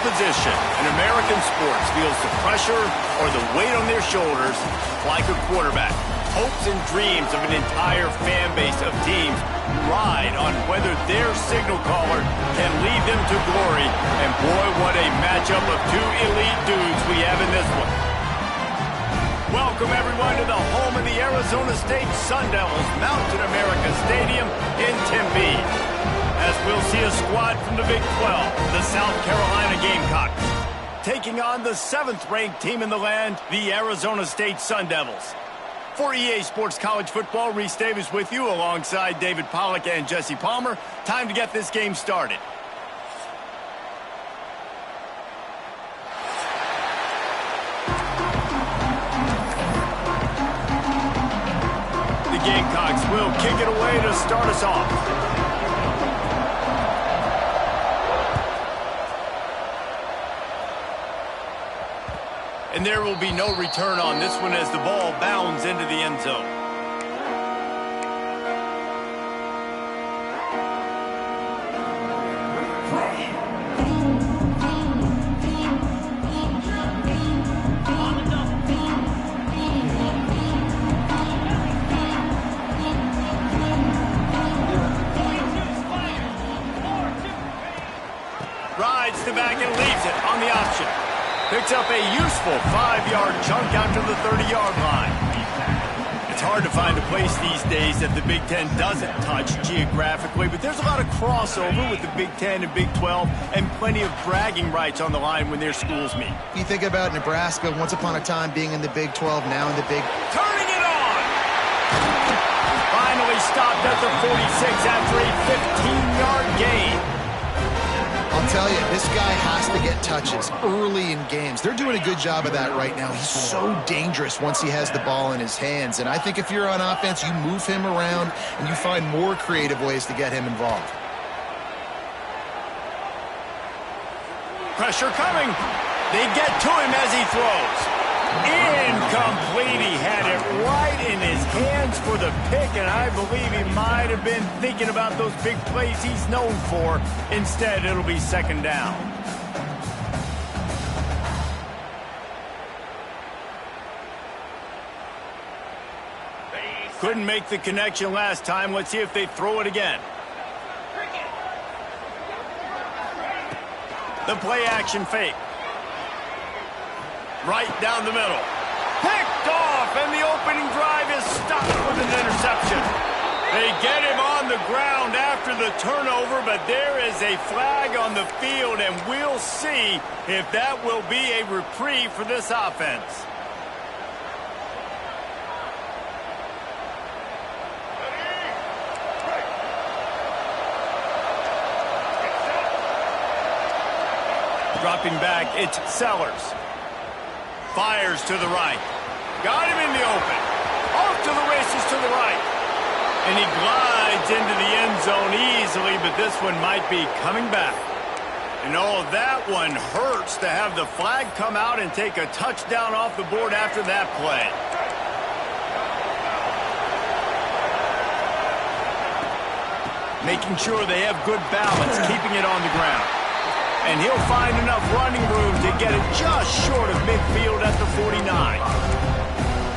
position in American sports feels the pressure or the weight on their shoulders like a quarterback. Hopes and dreams of an entire fan base of teams ride on whether their signal caller can lead them to glory. And boy, what a matchup of two elite dudes we have in this one. Welcome, everyone, to the home of the Arizona State Sun Devils, Mountain America Stadium in Tempe. As we'll see a squad from the Big 12, the South Carolina Gamecocks, taking on the 7th-ranked team in the land, the Arizona State Sun Devils. For EA Sports College Football, Reese Davis with you alongside David Pollack and Jesse Palmer. Time to get this game started. The Gamecocks will kick it away to start us off. And there will be no return on this one as the ball bounds into the end zone. Rides to back and leaves it on the option. Picks up a useful 5-yard chunk out to the 30-yard line. It's hard to find a place these days that the Big Ten doesn't touch geographically, but there's a lot of crossover with the Big Ten and Big 12 and plenty of bragging rights on the line when their schools meet. You think about Nebraska, once upon a time being in the Big 12, now in the Big... Turning it on! Finally stopped at the 46 after a 15-yard gain. I'll tell you, this guy has to get touches early in games. They're doing a good job of that right now. He's so dangerous once he has the ball in his hands. And I think if you're on offense, you move him around and you find more creative ways to get him involved. Pressure coming. They get to him as he throws. Incomplete. He had it right in his hands for the pick, and I believe he might have been thinking about those big plays he's known for. Instead, it'll be second down. Couldn't make the connection last time. Let's see if they throw it again. The play action fake. Right down the middle. Picked off, and the opening drive is stopped with an interception. They get him on the ground after the turnover, but there is a flag on the field, and we'll see if that will be a reprieve for this offense. Dropping back, it's Sellers. Fires to the right. Got him in the open. Off to the races to the right. And he glides into the end zone easily, but this one might be coming back. And oh, that one hurts to have the flag come out and take a touchdown off the board after that play. Making sure they have good balance, keeping it on the ground. And he'll find enough running room to get it just short of midfield at the 49.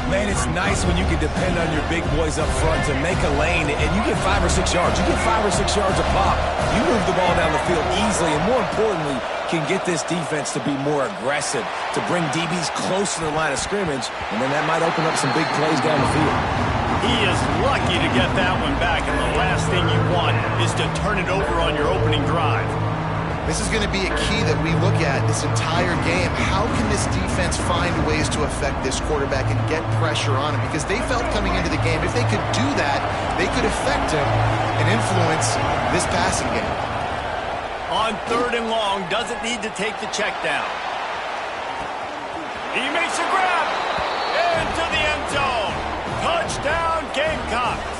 Man, it's nice when you can depend on your big boys up front to make a lane, and you get 5 or 6 yards. You get 5 or 6 yards a pop. You move the ball down the field easily, and more importantly, can get this defense to be more aggressive, to bring DBs close to the line of scrimmage, and then that might open up some big plays down the field. He is lucky to get that one back, and the last thing you want is to turn it over on your opening drive. This is going to be a key that we look at this entire game. How can this defense find ways to affect this quarterback and get pressure on him? Because they felt coming into the game, if they could do that, they could affect him and influence this passing game. On 3rd and long, doesn't need to take the check down. He makes a grab into the end zone. Touchdown, Gamecocks.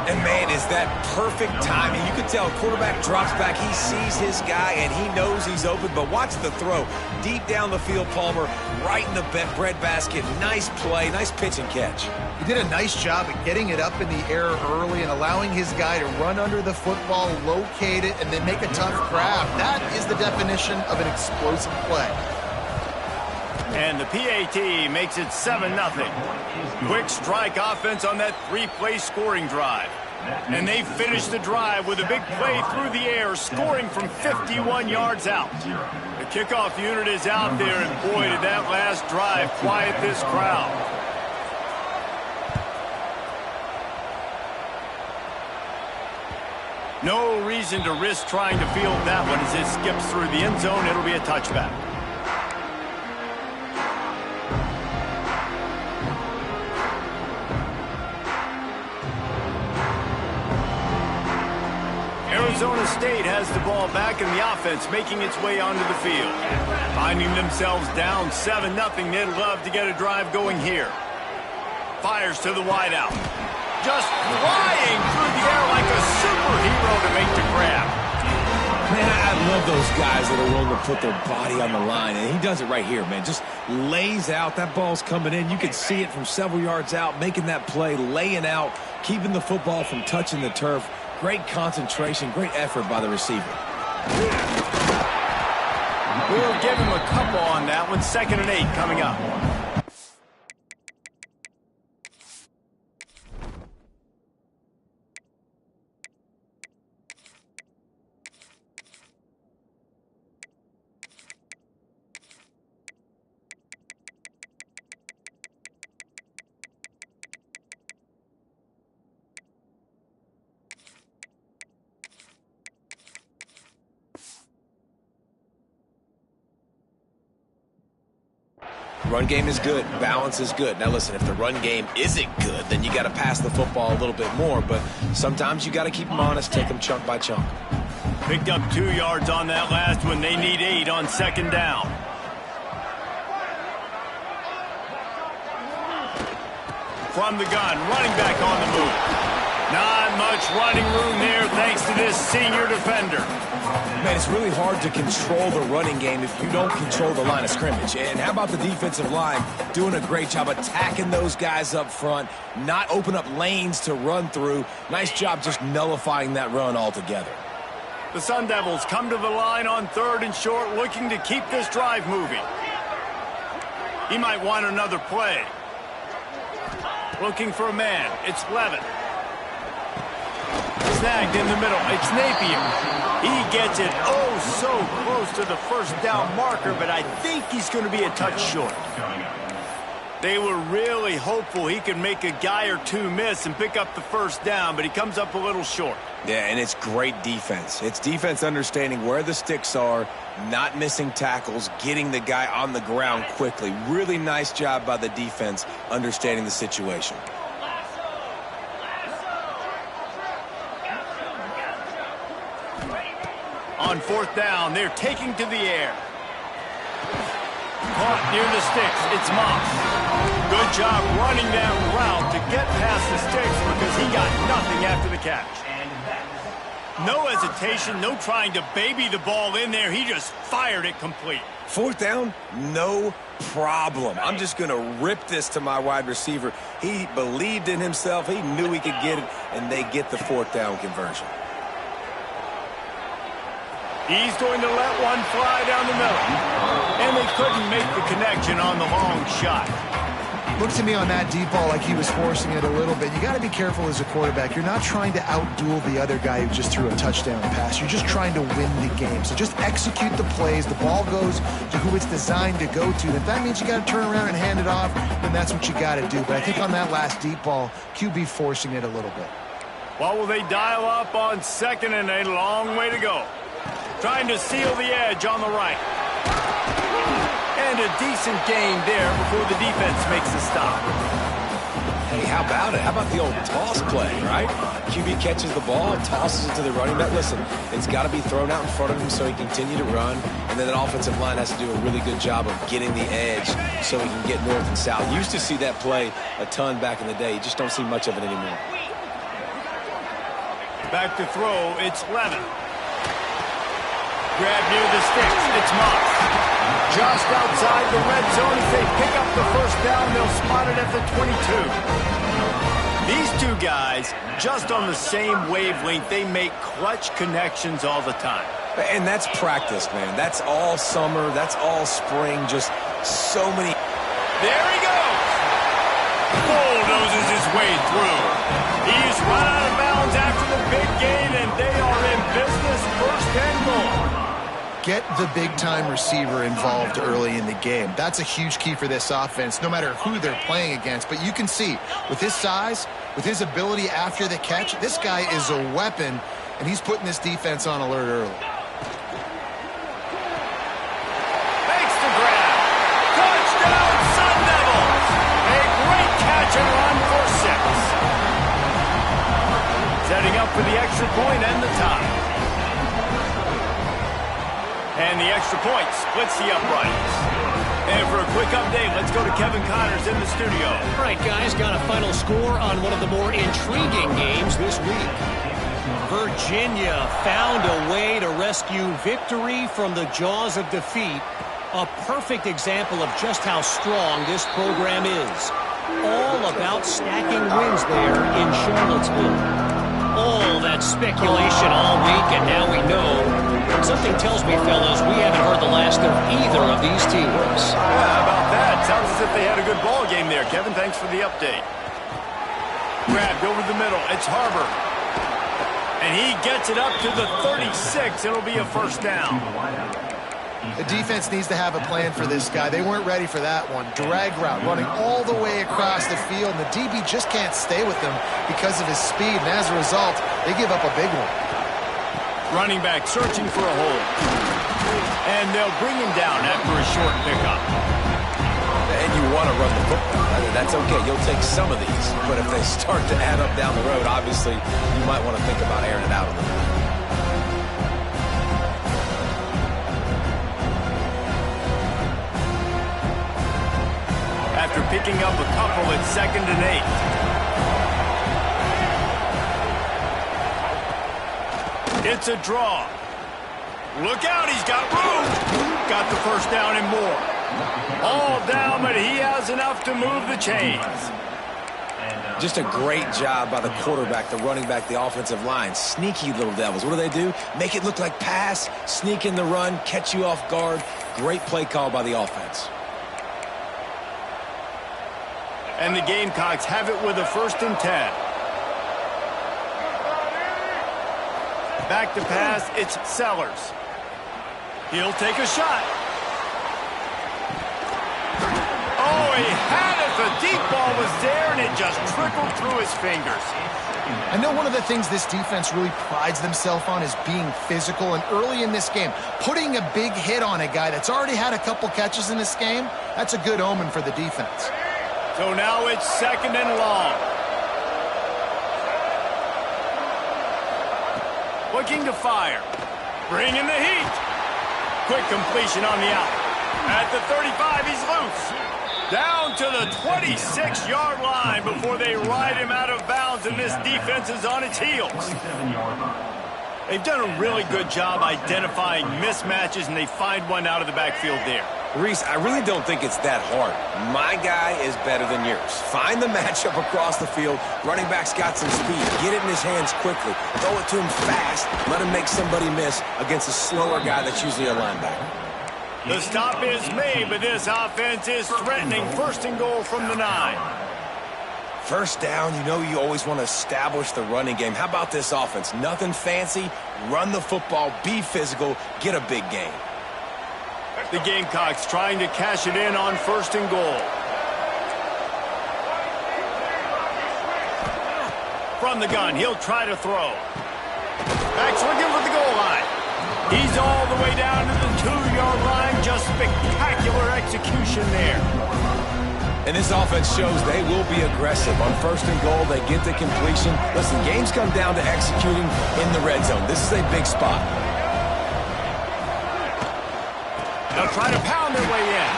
And, man, is that perfect timing. You can tell quarterback drops back. He sees his guy, and he knows he's open. But watch the throw. Deep down the field, Palmer, right in the breadbasket. Nice play, nice pitch and catch. He did a nice job at getting it up in the air early and allowing his guy to run under the football, locate it, and then make a tough grab. That is the definition of an explosive play. And the PAT makes it 7-0. Quick strike offense on that 3-play scoring drive. And they finish the drive with a big play through the air, scoring from 51 yards out. The kickoff unit is out there, and boy, did that last drive quiet this crowd. No reason to risk trying to field that one as it skips through the end zone. It'll be a touchback. Arizona State has the ball back in the offense, making its way onto the field. Finding themselves down 7-0, they'd love to get a drive going here. Fires to the wideout. Just flying through the air like a superhero to make the grab. Man, I love those guys that are willing to put their body on the line, and he does it right here, man. Just lays out. That ball's coming in. You can see it from several yards out, making that play, laying out, keeping the football from touching the turf. Great concentration, great effort by the receiver. We'll give him a couple on that one. 2nd and 8 coming up. Run game is good. Balance is good. Now, listen, if the run game isn't good, then you got to pass the football a little bit more. But sometimes you got to keep them honest, take them chunk by chunk. Picked up 2 yards on that last one. They need 8 on 2nd down. From the gun, running back on the move. Not much running room there thanks to this senior defender. Man, it's really hard to control the running game if you don't control the line of scrimmage. And how about the defensive line doing a great job attacking those guys up front, not open up lanes to run through. Nice job just nullifying that run altogether. The Sun Devils come to the line on 3rd and short, looking to keep this drive moving. He might want another play. Looking for a man. It's Levin. Snagged in the middle. It's Napier. He gets it so close to the 1st down marker, but I think he's going to be a touch short. They were really hopeful he could make a guy or two miss and pick up the 1st down, but he comes up a little short. Yeah, and it's great defense. It's defense understanding where the sticks are, not missing tackles, getting the guy on the ground quickly. Really nice job by the defense understanding the situation. On 4th down, they're taking to the air. Caught near the sticks. It's Moss. Good job running that route to get past the sticks because he got nothing after the catch. No hesitation, no trying to baby the ball in there. He just fired it complete. 4th down, no problem. I'm just going to rip this to my wide receiver. He believed in himself. He knew he could get it, and they get the 4th down conversion. He's going to let one fly down the middle. And they couldn't make the connection on the long shot. Looked to me on that deep ball like he was forcing it a little bit. You got to be careful as a quarterback. You're not trying to outduel the other guy who just threw a touchdown pass. You're just trying to win the game. So just execute the plays. The ball goes to who it's designed to go to. If that means you got to turn around and hand it off, then that's what you got to do. But I think on that last deep ball, QB forcing it a little bit. Well, will they dial up on 2nd and a long way to go? Trying to seal the edge on the right. And a decent gain there before the defense makes a stop. Hey, how about it? How about the old toss play, right? QB catches the ball, tosses it to the running back. Listen, it's got to be thrown out in front of him so he can continue to run. And then an offensive line has to do a really good job of getting the edge so he can get north and south. Used to see that play a ton back in the day. You just don't see much of it anymore. Back to throw, it's Levin. Grab near the sticks, it's Moss. Just outside the red zone, if they pick up the first down, they'll spot it at the 22. These two guys, just on the same wavelength, they make clutch connections all the time. And that's practice, man. That's all summer. That's all spring. Just so many. There he goes. Bulldozes his way through. He's run out of bounds after the big gain, and they are in business, first and goal. Get the big-time receiver involved early in the game. That's a huge key for this offense, no matter who they're playing against. But you can see, with his size, with his ability after the catch, this guy is a weapon, and he's putting this defense on alert early. Makes the grab. Touchdown, Sun Devils. A great catch and run for 6. Setting up for the extra point and the tie. And the extra point splits the uprights. And for a quick update, let's go to Kevin Connors in the studio. All right, guys, got a final score on one of the more intriguing games this week. Virginia found a way to rescue victory from the jaws of defeat. A perfect example of just how strong this program is. All about stacking wins there in Charlottesville. All that speculation all week, and now we know. Something tells me, fellas, we haven't heard the last of either of these teams. Yeah, how about that? Sounds as if they had a good ball game there. Kevin, thanks for the update. Grabbed over the middle. It's Harbor. And he gets it up to the 36. It'll be a first down. The defense needs to have a plan for this guy. They weren't ready for that one. Drag route, running all the way across the field, and the DB just can't stay with him because of his speed, and as a result, they give up a big one. Running back searching for a hole. And they'll bring him down after a short pickup. And you want to run the football. That's okay. You'll take some of these. But if they start to add up down the road, obviously, you might want to think about airing it out a little bit. After picking up a couple, it's 2nd and 8. It's a draw. Look out, he's got room. Got the first down and more. All down, but he has enough to move the chains. Just a great job by the quarterback, the running back, the offensive line. Sneaky little devils. What do? Make it look like pass, sneak in the run, catch you off guard. Great play call by the offense. And the Gamecocks have it with a 1st and 10. Back to pass, it's Sellers. He'll take a shot. Oh, he had it. The deep ball was there, and it just trickled through his fingers. I know one of the things this defense really prides themselves on is being physical, and early in this game, putting a big hit on a guy that's already had a couple catches in this game, that's a good omen for the defense. So now it's 2nd and long. Looking to fire. Bringing the heat. Quick completion on the out. At the 35, he's loose. Down to the 26-yard line before they ride him out of bounds, and this defense is on its heels. They've done a really good job identifying mismatches, and they find one out of the backfield there. Reese, I really don't think it's that hard. My guy is better than yours. Find the matchup across the field. Running back's got some speed. Get it in his hands quickly. Throw it to him fast. Let him make somebody miss against a slower guy that's usually a linebacker. The stop is made, but this offense is threatening 1st and goal from the 9. First down, you always want to establish the running game. How about this offense? Nothing fancy. Run the football, be physical, get a big gain. The Gamecocks trying to cash it in on 1st and goal. From the gun, he'll try to throw. Back's looking for the goal line. He's all the way down to the 2-yard line. Just spectacular execution there. And this offense shows they will be aggressive. On 1st and goal, they get the completion. Listen, games come down to executing in the red zone. This is a big spot. They'll try to pound their way in.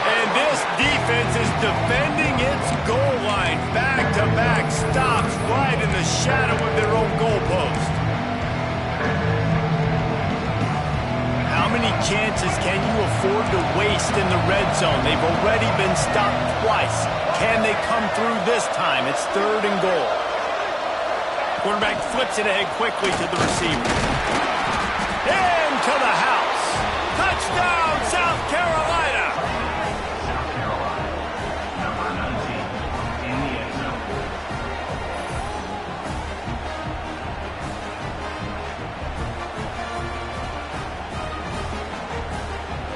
And this defense is defending its goal line. Back-to-back stops right in the shadow of their own goalpost. How many chances can you afford to waste in the red zone? They've already been stopped twice. Can they come through this time? It's 3rd and goal. Quarterback flips it ahead quickly to the receiver. Into the house. Touchdown, South Carolina. South Carolina, number 19 in the end zone.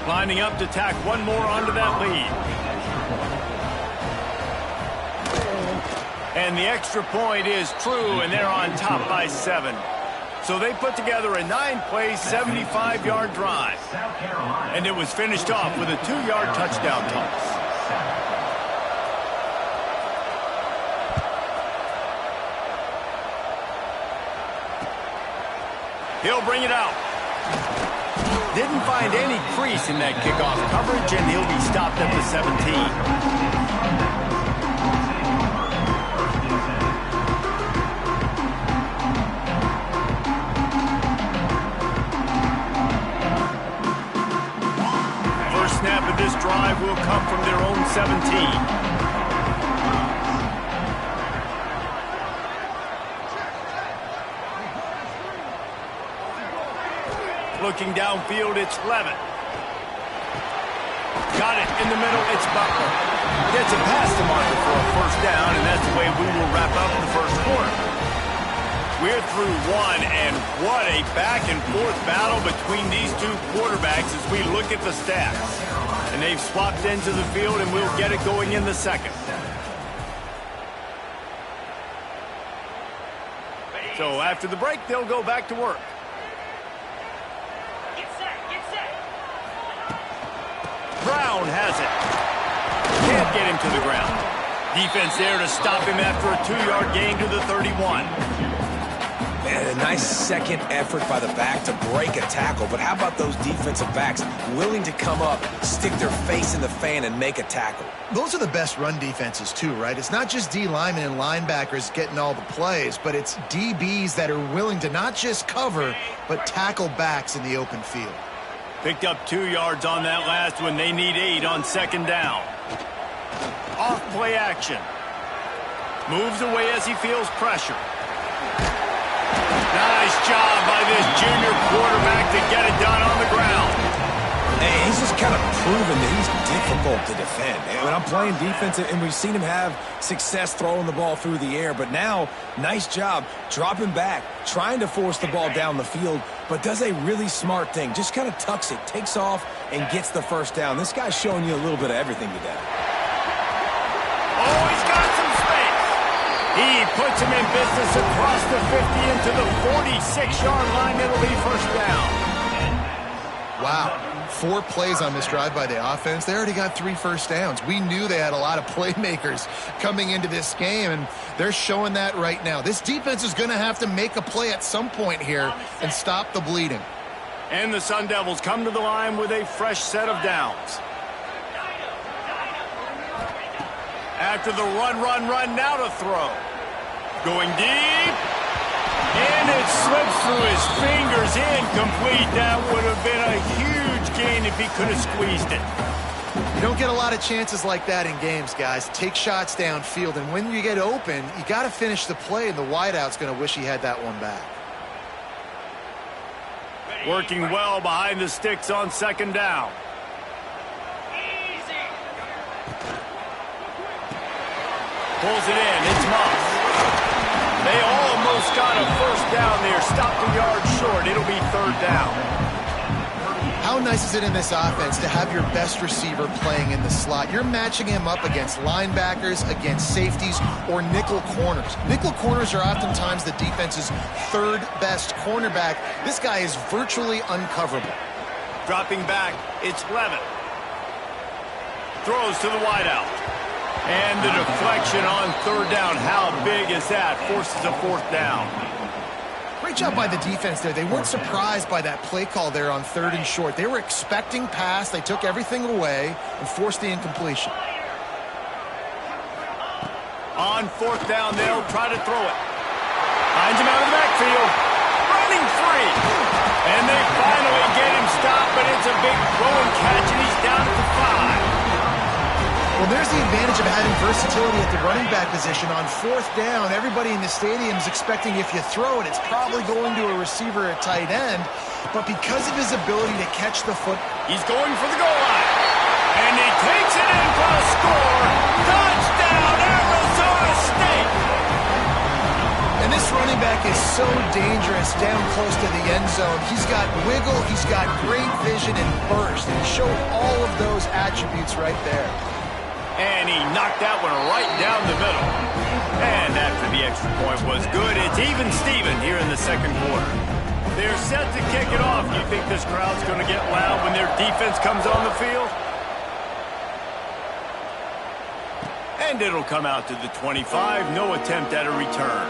Lining up to tack one more onto that lead. And the extra point is true, and they're on top by 7. So they put together a 9-play, 75-yard drive. And it was finished off with a 2-yard touchdown toss. He'll bring it out. Didn't find any crease in that kickoff coverage, and he'll be stopped at the 17. Snap of this drive will come from their own 17. Looking downfield, it's Levitt. Got it in the middle, it's Butler. Gets a pass to marker for a 1st down, and that's the way we will wrap up the 1st quarter. We're through one, and what a back-and-forth battle between these two quarterbacks as we look at the stats. And they've swapped into the field, and we'll get it going in the 2nd. So after the break, they'll go back to work. Get set, get set. Brown has it. Can't get him to the ground. Defense there to stop him after a 2-yard gain to the 31. Man, a nice second effort by the back to break a tackle. But how about those defensive backs willing to come up, stick their face in the fan, and make a tackle? Those are the best run defenses too, right? It's not just D linemen and linebackers getting all the plays, but it's DBs that are willing to not just cover, but tackle backs in the open field. Picked up 2 yards on that last one. They need 8 on 2nd down. Off play action. Moves away as he feels pressure. Nice job by this junior quarterback to get it done on the ground. Hey, he's just kind of proven that he's difficult to defend. And when I'm playing defense, and we've seen him have success throwing the ball through the air, but now, nice job dropping back, trying to force the ball down the field, but does a really smart thing. Just kind of tucks it, takes off, and gets the 1st down. This guy's showing you a little bit of everything today. Oh, he's got some space. He puts him in business across the 50 into the 46-yard line. It'll be 1st down. Wow. 4 plays on this drive by the offense. They already got 3 first downs. We knew they had a lot of playmakers coming into this game, and they're showing that right now. This defense is going to have to make a play at some point here and stop the bleeding. And the Sun Devils come to the line with a fresh set of downs. After the run, now to throw. Going deep. And it slips through his fingers, incomplete. That would have been a huge gain if he could have squeezed it. You don't get a lot of chances like that in games, guys. Take shots downfield, and when you get open, you got to finish the play, and the wideout's going to wish he had that one back. Working well behind the sticks on 2nd down. Pulls it in. It's Moss. They almost got a 1st down there. Stopped a yard short. It'll be 3rd down. How nice is it in this offense to have your best receiver playing in the slot? You're matching him up against linebackers, against safeties, or nickel corners. Nickel corners are oftentimes the defense's 3rd best cornerback. This guy is virtually uncoverable. Dropping back, it's Levitt. Throws to the wideout. And the deflection on 3rd down. How big is that? Forces a 4th down. Great job by the defense there. They weren't surprised by that play call there on 3rd and short. They were expecting pass. They took everything away and forced the incompletion. On 4th down, they'll try to throw it. Finds him out of the backfield. Running free. And they finally get him stopped, but it's a big throw and catch, and he's down at the 5. Well, there's the advantage of having versatility at the running back position. On 4th down, everybody in the stadium is expecting if you throw it, it's probably going to a receiver at tight end. But because of his ability to catch the foot, he's going for the goal line. And he takes it in for a score. Touchdown, Arizona State! And this running back is so dangerous down close to the end zone. He's got wiggle, he's got great vision and burst. And he showed all of those attributes right there. And he knocked that one right down the middle. And after the extra point was good, it's even Steven here in the 2nd quarter. They're set to kick it off. You think this crowd's going to get loud when their defense comes on the field? And it'll come out to the 25. No attempt at a return.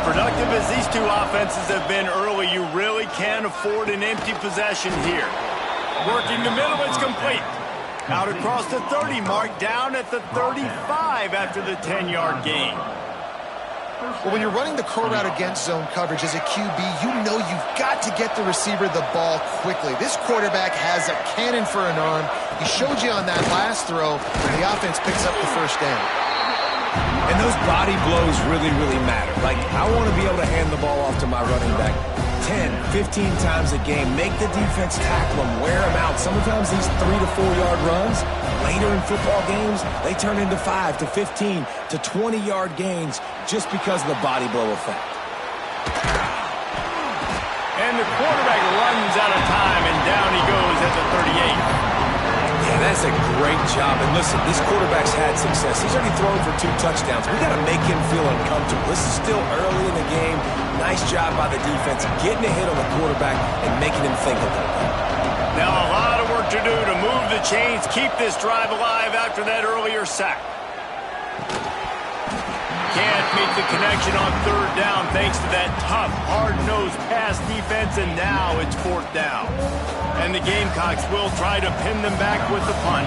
Productive as these two offenses have been early, you really can't afford an empty possession here. Working the middle, it's complete. Out across the 30 mark, down at the 35 after the 10-yard gain. Well, when you're running the curl route against zone coverage as a QB, you know you've got to get the receiver the ball quickly. This quarterback has a cannon for an arm. He showed you on that last throw, and the offense picks up the 1st down. And those body blows really, really matter. Like, I want to be able to hand the ball off to my running back 10, 15 times a game. Make the defense tackle them, wear them out. Sometimes these 3 to 4 yard runs, later in football games, they turn into 5 to 15 to 20 yard gains just because of the body blow effect. And the quarterback runs out of time, and down he goes at the 38. Yeah, that's a great job. And listen, this quarterback's had success. He's already thrown for 2 touchdowns. We got to make him feel uncomfortable. This is still early in the game. Nice job by the defense, getting a hit on the quarterback and making him think a little bit. Now a lot of work to do to move the chains, keep this drive alive after that earlier sack. Can't make the connection on 3rd down thanks to that tough, hard-nosed pass defense, and now it's 4th down. And the Gamecocks will try to pin them back with the punt.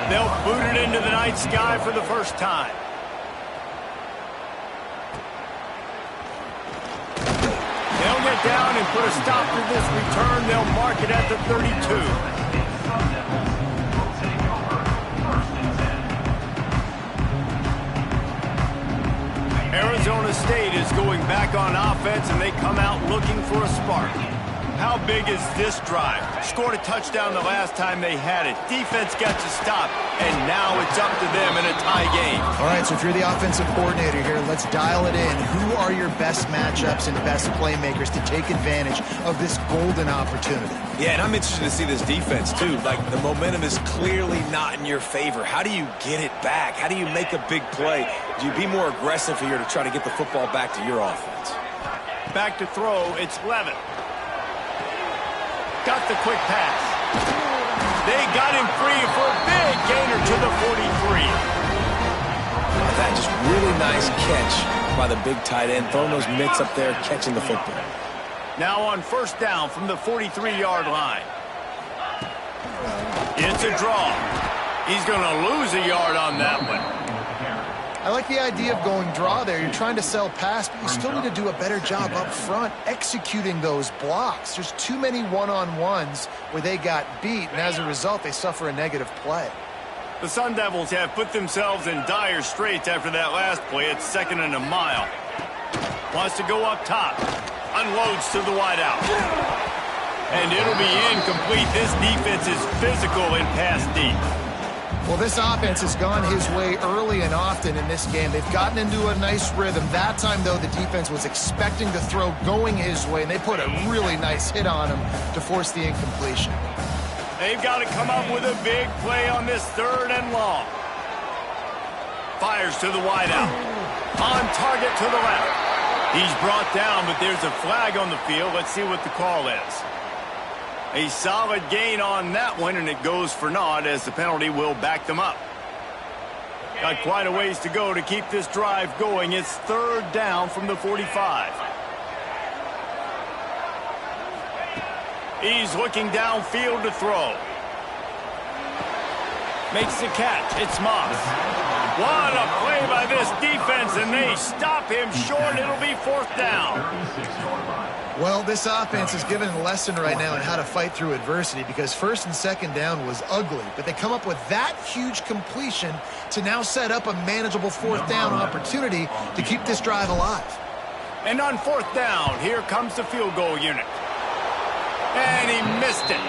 They'll boot it into the night sky for the first time. They'll get down and put a stop to this return. They'll mark it at the 32. Arizona State is going back on offense, and they come out looking for a spark. How big is this drive? Scored a touchdown the last time they had it. Defense got to stop, and now it's up to them in a tie game. All right, so if you're the offensive coordinator here, let's dial it in. Who are your best matchups and best playmakers to take advantage of this golden opportunity? Yeah, and I'm interested to see this defense, too. Like, the momentum is clearly not in your favor. How do you get it back? How do you make a big play? Do you be more aggressive here to try to get the football back to your offense? Back to throw, it's Levin. Got the quick pass. They got him free for a big gainer to the 43. That just really nice catch by the big tight end, throwing those mitts up there, catching the football. Now on 1st down from the 43-yard line. It's a draw. He's going to lose a yard on that one. I like the idea of going draw there. You're trying to sell pass, but you still need to do a better job up front executing those blocks. There's too many one-on-ones where they got beat, and as a result, they suffer a negative play. The Sun Devils have put themselves in dire straits after that last play. It's 2nd and a mile. Wants to go up top. Unloads to the wideout. And it'll be incomplete. This defense is physical and pass deep. Well, this offense has gone his way early and often in this game. They've gotten into a nice rhythm. That time, though, the defense was expecting the throw going his way, and they put a really nice hit on him to force the incompletion. They've got to come up with a big play on this 3rd and long. Fires to the wideout. On target to the left. He's brought down, but there's a flag on the field. Let's see what the call is. A solid gain on that one, and it goes for naught as the penalty will back them up. Got quite a ways to go to keep this drive going. It's 3rd down from the 45. He's looking downfield to throw. Makes the catch. It's Moss. What a play by this defense, and they stop him short. It'll be 4th down. Well, this offense is given a lesson right now on how to fight through adversity because 1st and 2nd down was ugly, but they come up with that huge completion to now set up a manageable 4th down opportunity to keep this drive alive. And on 4th down, here comes the field goal unit. And he missed it.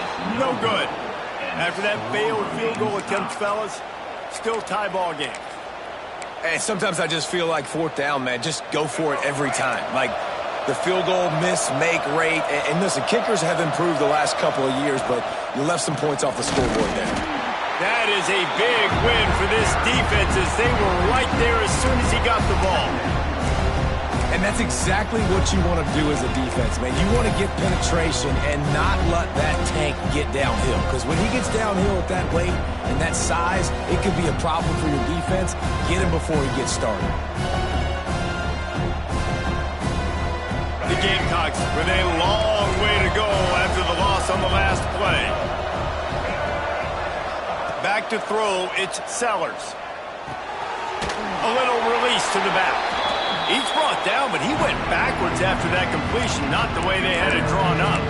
No good. After that failed field goal attempt, fellas, still tie ball game. Hey, sometimes I just feel like 4th down, man. Just go for it every time. Like the field goal miss-make rate. And listen, kickers have improved the last couple of years, but you left some points off the scoreboard there. That is a big win for this defense as they were right there as soon as he got the ball. And that's exactly what you want to do as a defense, man. You want to get penetration and not let that tank get downhill. Because when he gets downhill at that weight and that size, it could be a problem for your defense. Get him before he gets started. The Gamecocks with a long way to go after the loss on the last play. Back to throw, it's Sellers. A little release to the back. He's brought down, but he went backwards after that completion, not the way they had it drawn up.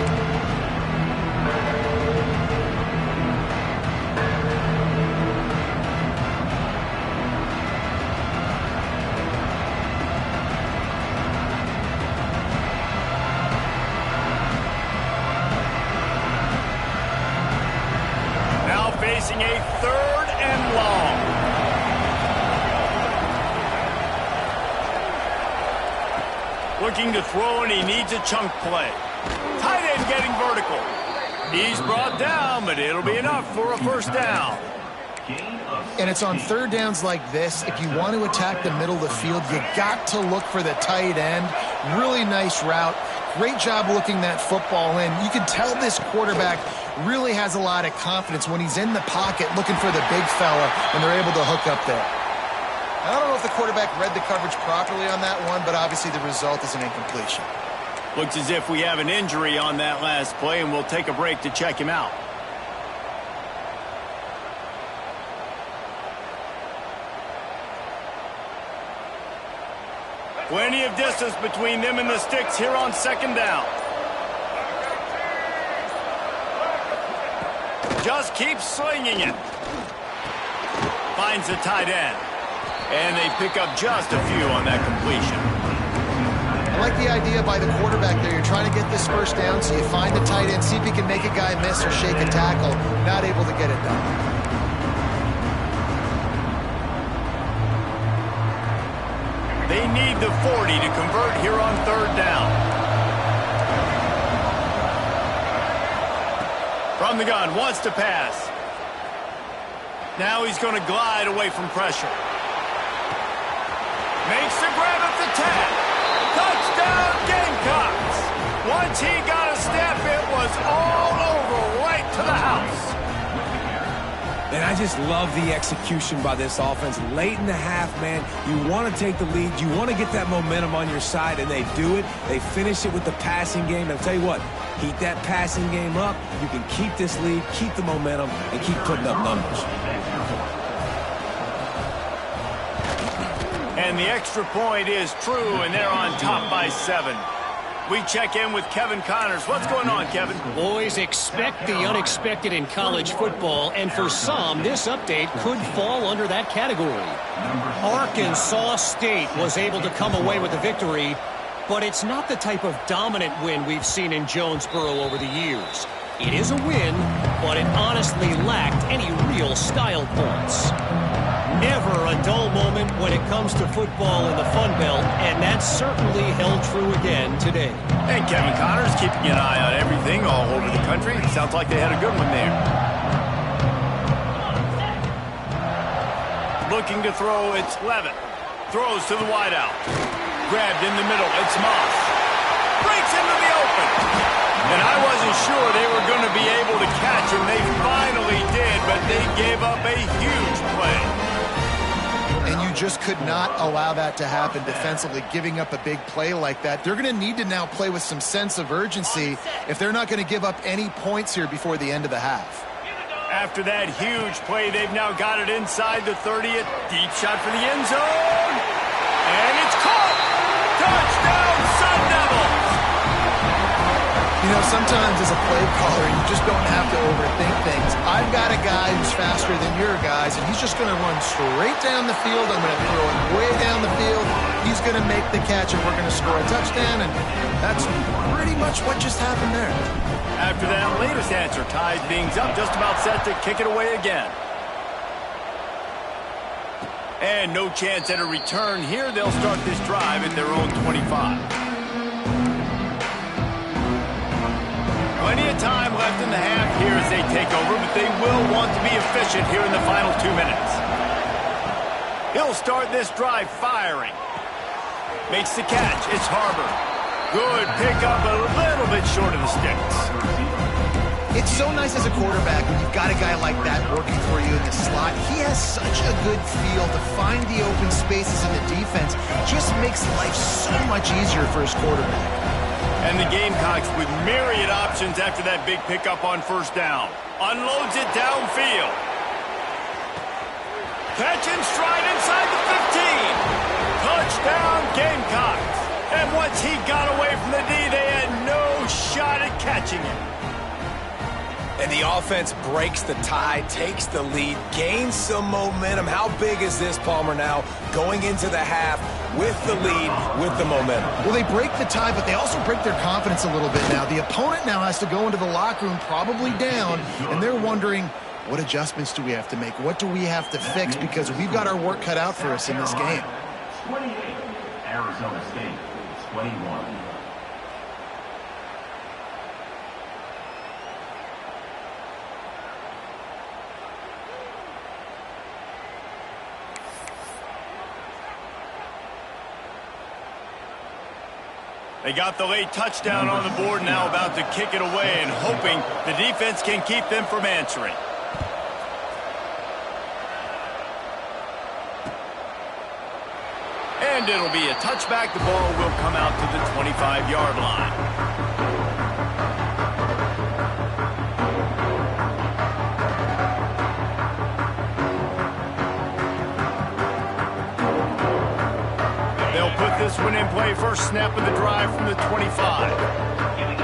Now facing a 3rd and long. Looking to throw, and he needs a chunk play. Tight end getting vertical. He's brought down, but it'll be enough for a 1st down. And it's on 3rd downs like this. If you want to attack the middle of the field, you got to look for the tight end. Really nice route. Great job looking that football in. You can tell this quarterback really has a lot of confidence when he's in the pocket looking for the big fella, and they're able to hook up there. I don't know if the quarterback read the coverage properly on that one, but obviously the result is an incompletion. Looks as if we have an injury on that last play, and we'll take a break to check him out. Plenty of distance between them and the sticks here on 2nd down. Just keeps slinging it. Finds the tight end. And they pick up just a few on that completion. I like the idea by the quarterback there. You're trying to get this 1st down, so you find the tight end, see if he can make a guy miss or shake a tackle. Not able to get it done. They need the 40 to convert here on 3rd down. From the gun, wants to pass. Now he's going to glide away from pressure. Makes the grab at the 10. Touchdown, Gamecocks. Once he got a step, it was all over right to the house. And I just love the execution by this offense. Late in the half, man, you want to take the lead. You want to get that momentum on your side, and they do it. They finish it with the passing game. And I'll tell you what, keep that passing game up. You can keep this lead, keep the momentum, and keep putting up numbers. And the extra point is true, and they're on top by 7. We check in with Kevin Connors. What's going on, Kevin? Boys, expect the unexpected in college football, and for some, this update could fall under that category. Arkansas State was able to come away with a victory, but it's not the type of dominant win we've seen in Jonesboro over the years. It is a win, but it honestly lacked any real style points. Never a dull moment when it comes to football in the Fun Belt, and that certainly held true again today. Hey, Kevin Connors keeping an eye on everything all over the country. Sounds like they had a good one there. looking to throw. It's Levitt. Throws to the wideout. Grabbed in the middle. It's Moss. Breaks into the open. And I wasn't sure they were going to be able to catch him. They finally did, but they gave up a huge play. And you just could not allow that to happen defensively, giving up a big play like that. They're going to need to now play with some sense of urgency if they're not going to give up any points here before the end of the half. After that huge play, they've now got it inside the 30th. Deep shot for the end zone. And it's caught. Touchdown, Sun Devils. You know, sometimes as a play caller, you just don't have to overthink things. I've got a guy who's faster than your guys, and he's just going to run straight down the field. I'm going to throw it way down the field. He's going to make the catch, and we're going to score a touchdown, and that's pretty much what just happened there. After that latest answer, ties things up, just about set to kick it away again. And no chance at a return here. They'll start this drive at their own 25. Plenty of time left in the half here as they take over, but they will want to be efficient here in the final 2 minutes. He'll start this drive firing. Makes the catch. It's Harbor. Good pickup, a little bit short of the sticks. It's so nice as a quarterback when you've got a guy like that working for you in the slot. He has such a good feel to find the open spaces in the defense. Just makes life so much easier for his quarterback. And the Gamecocks with myriad options after that big pickup on first down. Unloads it downfield. Catch and stride inside the 15. Touchdown, Gamecocks. And once he got away from the D, they had no shot at catching him. And the offense breaks the tie, takes the lead, gains some momentum. How big is this, Palmer, now going into the half with the lead, with the momentum? Well, they break the tie, but they also break their confidence a little bit now. The opponent now has to go into the locker room probably down, and they're wondering, what adjustments do we have to make? What do we have to fix? Because we've got our work cut out for us in this game. 28, Arizona State, 21. They got the late touchdown on the board, now about to kick it away and hoping the defense can keep them from answering. And it'll be a touchback. The ball will come out to the 25-yard line. They'll put this one in play. First snap of the drive from the 25.